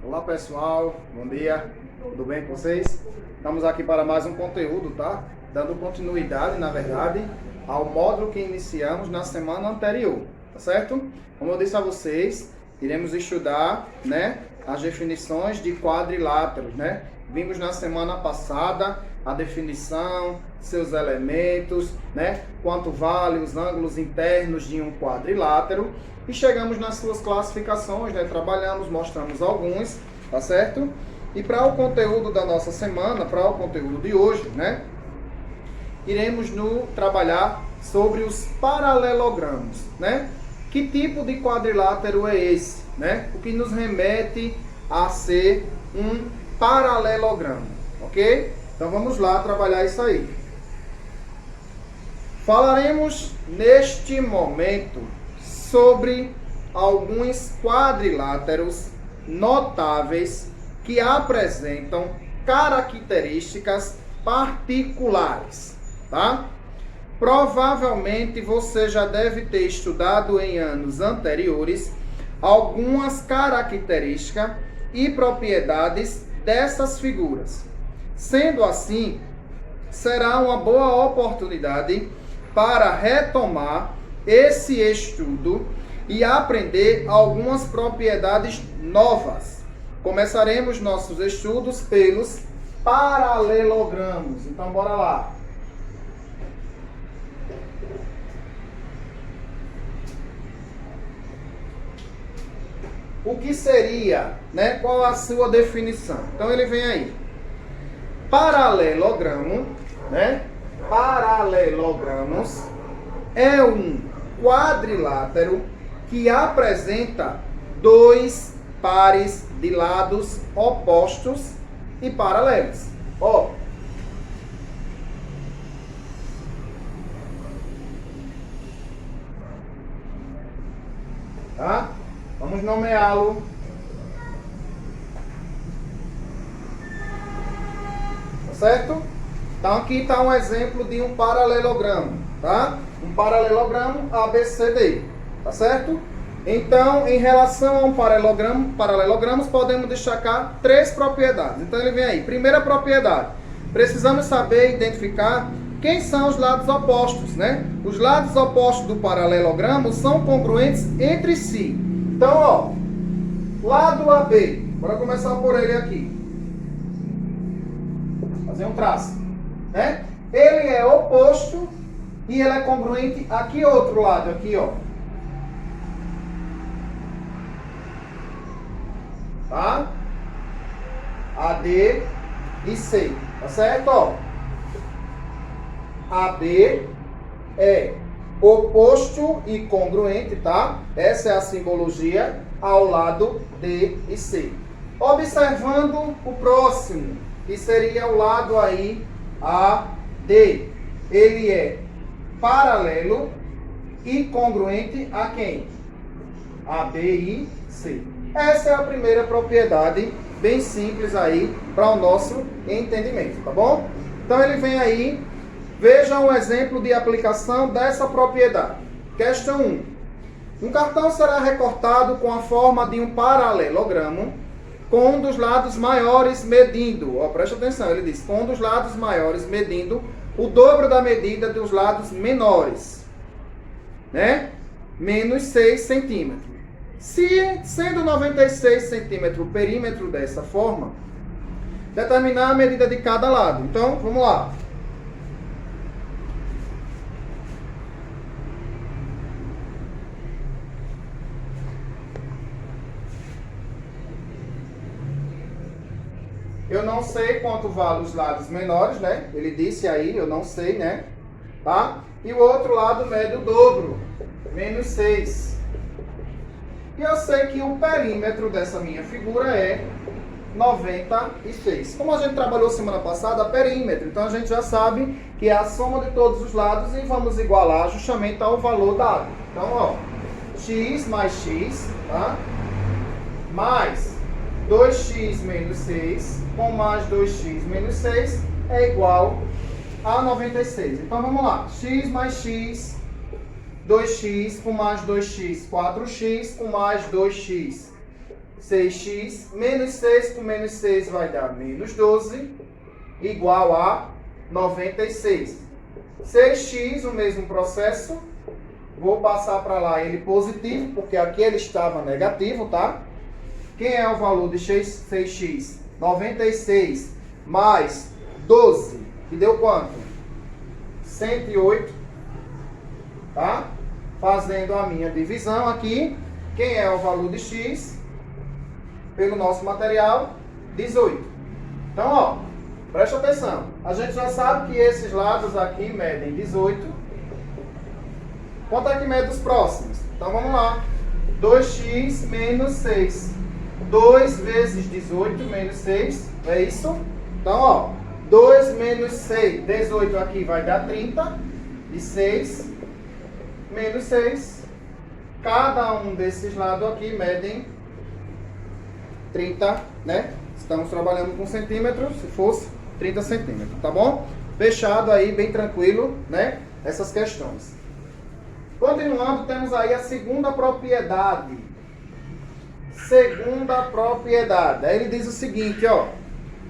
Olá pessoal, bom dia, tudo bem com vocês? Estamos aqui para mais um conteúdo, tá? Dando continuidade, na verdade, ao módulo que iniciamos na semana anterior, tá certo? Como eu disse a vocês, iremos estudar, né, as definições de quadriláteros, né? Vimos na semana passada a definição, seus elementos, né? Quanto vale os ângulos internos de um quadrilátero. E chegamos nas suas classificações, né? Trabalhamos, mostramos alguns, tá certo? E para o conteúdo da nossa semana, para o conteúdo de hoje, né? Iremos trabalhar sobre os paralelogramos, né? Que tipo de quadrilátero é esse, né? O que nos remete a ser um paralelogramo, ok? Então vamos lá trabalhar isso aí. Falaremos neste momento sobre alguns quadriláteros notáveis que apresentam características particulares, tá? Provavelmente você já deve ter estudado em anos anteriores algumas características e propriedades dessas figuras. Sendo assim, será uma boa oportunidade para retomar esse estudo e aprender algumas propriedades novas. Começaremos nossos estudos pelos paralelogramos. Então, bora lá. O que seria, né? Qual a sua definição? Então, ele vem aí. Paralelogramo, né? Paralelogramos é um quadrilátero que apresenta dois pares de lados opostos e paralelos. Ó. Tá? Vamos nomeá-lo. Tá certo? Então aqui está um exemplo de um paralelogramo, tá? Um paralelogramo ABCD, tá certo? Então, em relação a um paralelogramos, podemos destacar três propriedades. Então ele vem aí. Primeira propriedade, precisamos saber identificar quem são os lados opostos, né? Os lados opostos do paralelogramo são congruentes entre si. Então, ó, lado AB, bora começar por ele aqui. Fazer um traço, né? Ele é oposto e ele é congruente aqui outro lado, aqui, ó. Tá? AD e C, tá certo? Ó. AB é oposto e congruente, tá? Essa é a simbologia ao lado D e C. Observando o próximo, que seria o lado aí AD. Ele é paralelo e congruente a quem? A B e C. Essa é a primeira propriedade, bem simples aí, para o nosso entendimento, tá bom? Então ele vem aí, veja um exemplo de aplicação dessa propriedade. Questão 1. Um cartão será recortado com a forma de um paralelogramo, com um dos lados maiores medindo, ó, presta atenção, ele diz, com um dos lados maiores medindo o dobro da medida dos lados menores, né? Menos 6 centímetros. Se, sendo 96 centímetros o perímetro dessa forma, determinar a medida de cada lado. Então, vamos lá. Eu não sei quanto vale os lados menores, né? Ele disse aí, eu não sei, né? Tá? E o outro lado mede o dobro, menos 6. E eu sei que o perímetro dessa minha figura é 96. Como a gente trabalhou semana passada, perímetro, então a gente já sabe que é a soma de todos os lados e vamos igualar justamente ao valor dado. Então, ó, x mais x, tá? Mais 2x menos 6, com mais 2x menos 6, é igual a 96. Então, vamos lá. X mais x, 2x com mais 2x, 4x com mais 2x. 6x menos 6 com menos 6 vai dar menos 12, igual a 96. 6x, o mesmo processo, vou passar para lá ele positivo, porque aqui ele estava negativo, tá? Quem é o valor de 6x? 96 mais 12, que deu quanto? 108, tá? Fazendo a minha divisão aqui, quem é o valor de x? Pelo nosso material, 18. Então, ó, preste atenção. A gente já sabe que esses lados aqui medem 18. Quanto é que mede os próximos? Então, vamos lá. 2x menos 6. 2 vezes 18 menos 6, é isso? Então, ó, 2 menos 6, 18 aqui vai dar 30. E 6 menos 6. Cada um desses lados aqui medem 30, né? Estamos trabalhando com centímetros, se fosse 30 centímetros, tá bom? Fechado aí, bem tranquilo, né? Essas questões. Continuando, temos aí a segunda propriedade. Segunda propriedade. Aí ele diz o seguinte, ó.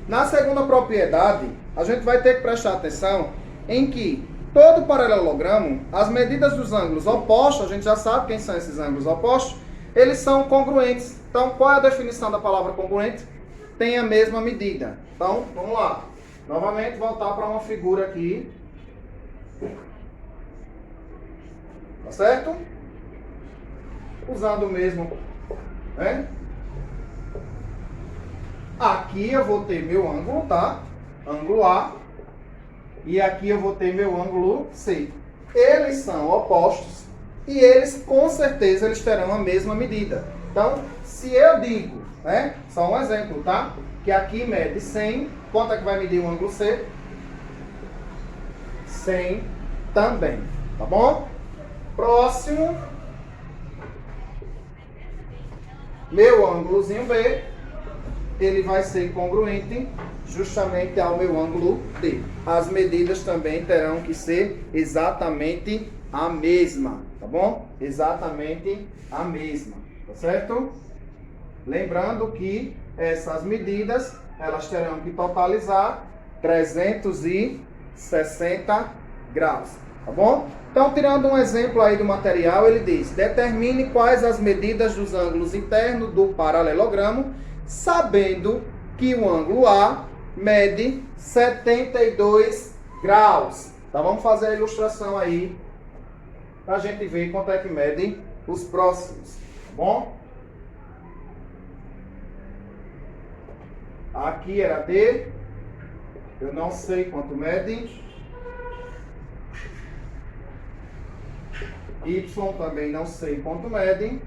Na segunda propriedade, a gente vai ter que prestar atenção em que todo paralelogramo, as medidas dos ângulos opostos, a gente já sabe quem são esses ângulos opostos, eles são congruentes. Então, qual é a definição da palavra congruente? Tem a mesma medida. Então, vamos lá. Novamente, voltar para uma figura aqui. Tá certo? Usando o mesmo, né? Aqui eu vou ter meu ângulo, tá? Ângulo A. E aqui eu vou ter meu ângulo C. Eles são opostos e eles, com certeza, eles terão a mesma medida. Então, se eu digo, né? Só um exemplo, tá? Que aqui mede 100. Quanto é que vai medir o ângulo C? 100 também. Tá bom? Próximo. Meu ângulozinho B, ele vai ser congruente justamente ao meu ângulo D. As medidas também terão que ser exatamente a mesma, tá bom? Exatamente a mesma, tá certo? Lembrando que essas medidas, elas terão que totalizar 360 graus, tá bom? Então, tirando um exemplo aí do material, ele diz: determine quais as medidas dos ângulos internos do paralelogramo, sabendo que o ângulo A mede 72 graus. Então, vamos fazer a ilustração aí, para a gente ver quanto é que medem os próximos, tá bom? Aqui era D, eu não sei quanto mede. Y também não sei quanto mede.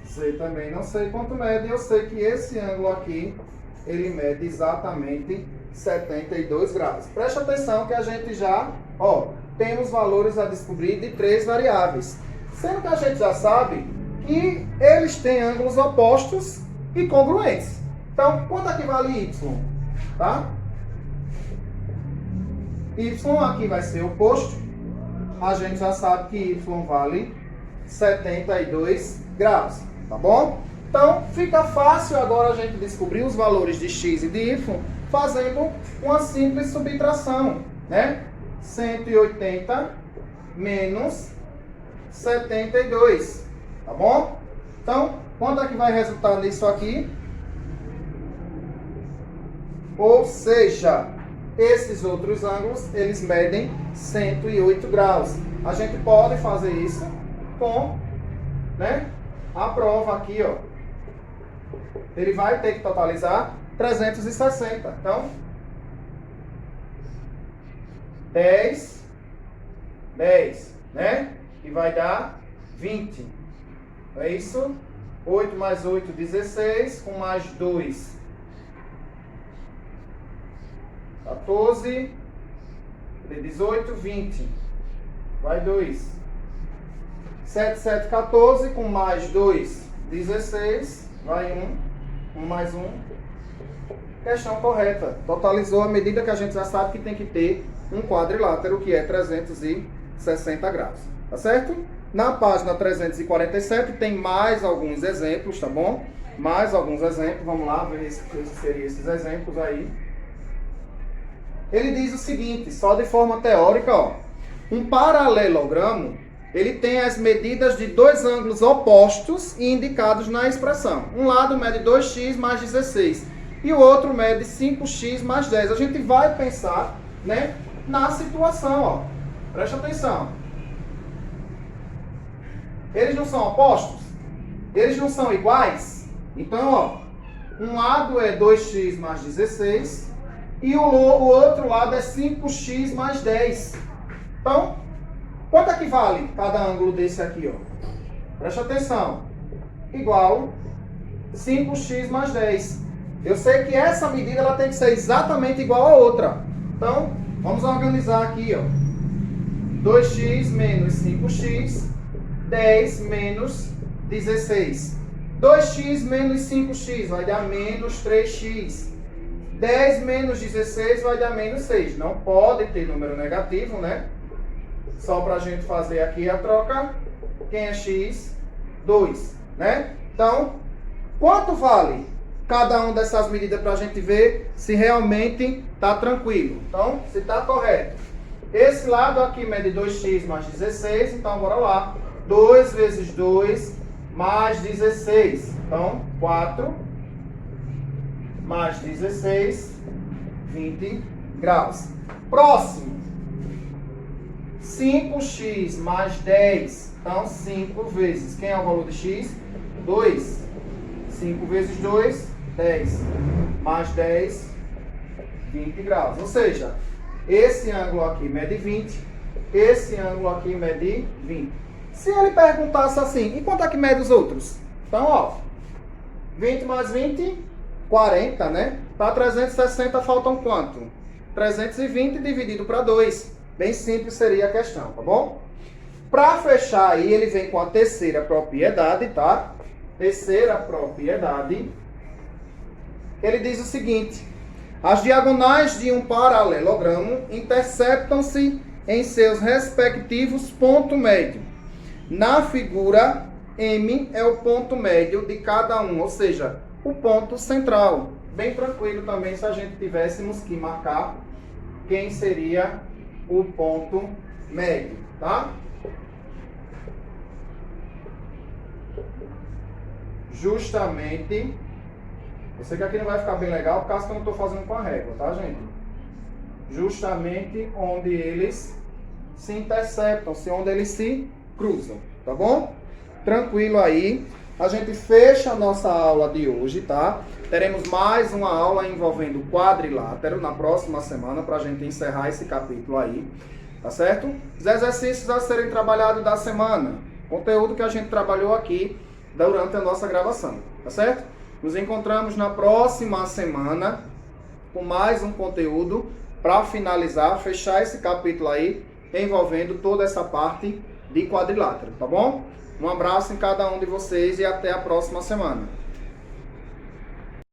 Z também não sei quanto mede. Eu sei que esse ângulo aqui, ele mede exatamente 72 graus. Preste atenção que a gente já, ó, temos valores a descobrir de 3 variáveis. Sendo que a gente já sabe que eles têm ângulos opostos e congruentes. Então, quanto aqui vale Y? Tá? Y aqui vai ser oposto. A gente já sabe que Y vale 72 graus, tá bom? Então, fica fácil agora a gente descobrir os valores de x e de y fazendo uma simples subtração, né? 180 menos 72, tá bom? Então, quanto é que vai resultar nisso aqui? Ou seja, esses outros ângulos, eles medem 108 graus. A gente pode fazer isso com, né, a prova aqui, ó. Ele vai ter que totalizar 360. Então, 10, né? E vai dar 20. É isso? 8 mais 8, 16. Com mais 2, 14, 18, 20. Vai 2. 7, 7, 14. Com mais 2, 16. Vai 1. 1 mais 1. Questão correta. Totalizou a medida que a gente já sabe que tem que ter um quadrilátero, que é 360 graus. Tá certo? Na página 347 tem mais alguns exemplos, tá bom? Mais alguns exemplos, vamos lá ver se seriam esses exemplos aí. Ele diz o seguinte, só de forma teórica, ó. Um paralelogramo, ele tem as medidas de dois ângulos opostos e indicados na expressão. Um lado mede 2x mais 16 e o outro mede 5x mais 10. A gente vai pensar, né, na situação, ó. Presta atenção. Eles não são opostos? Eles não são iguais? Então, ó, um lado é 2x mais 16 e o outro lado é 5x mais 10. Então, quanto é que vale cada ângulo desse aqui, ó? Presta atenção. Igual 5x mais 10. Eu sei que essa medida ela tem que ser exatamente igual a outra. Então, vamos organizar aqui, ó. 2x menos 5x, 10 menos 16. 2x menos 5x vai dar menos 3x. 10 menos 16 vai dar menos 6. Não pode ter número negativo, né? Só para a gente fazer aqui a troca. Quem é x? 2, né? Então, quanto vale cada uma dessas medidas para a gente ver se realmente está tranquilo? Então, se está correto. Esse lado aqui mede 2x mais 16, então bora lá. 2 vezes 2 mais 16. Então, 4 mais 16, 20 graus. Próximo. 5x mais 10. Então, 5 vezes. Quem é o valor de x? 2. 5 vezes 2, 10. Mais 10, 20 graus. Ou seja, esse ângulo aqui mede 20. Esse ângulo aqui mede 20. Se ele perguntasse assim, e quanto é que mede os outros? Então, ó, 20 mais 20, 40, né? Para 360 faltam quanto? 320 dividido para 2. Bem simples seria a questão, tá bom? Para fechar aí, ele vem com a terceira propriedade, tá? Terceira propriedade. Ele diz o seguinte: as diagonais de um paralelogramo interceptam-se em seus respectivos pontos médios. Na figura, M é o ponto médio de cada um, ou seja, o ponto central. Bem tranquilo também se a gente tivéssemos que marcar quem seria o ponto médio, tá? Justamente, eu sei que aqui não vai ficar bem legal por causa que eu não estou fazendo com a régua, tá, gente? Justamente onde eles se interceptam, onde eles se cruzam, tá bom? Tranquilo aí. A gente fecha a nossa aula de hoje, tá? Teremos mais uma aula envolvendo quadrilátero na próxima semana para a gente encerrar esse capítulo aí, tá certo? Os exercícios a serem trabalhados da semana, conteúdo que a gente trabalhou aqui durante a nossa gravação, tá certo? Nos encontramos na próxima semana com mais um conteúdo para finalizar, fechar esse capítulo aí envolvendo toda essa parte de quadrilátero, tá bom? Um abraço em cada um de vocês e até a próxima semana.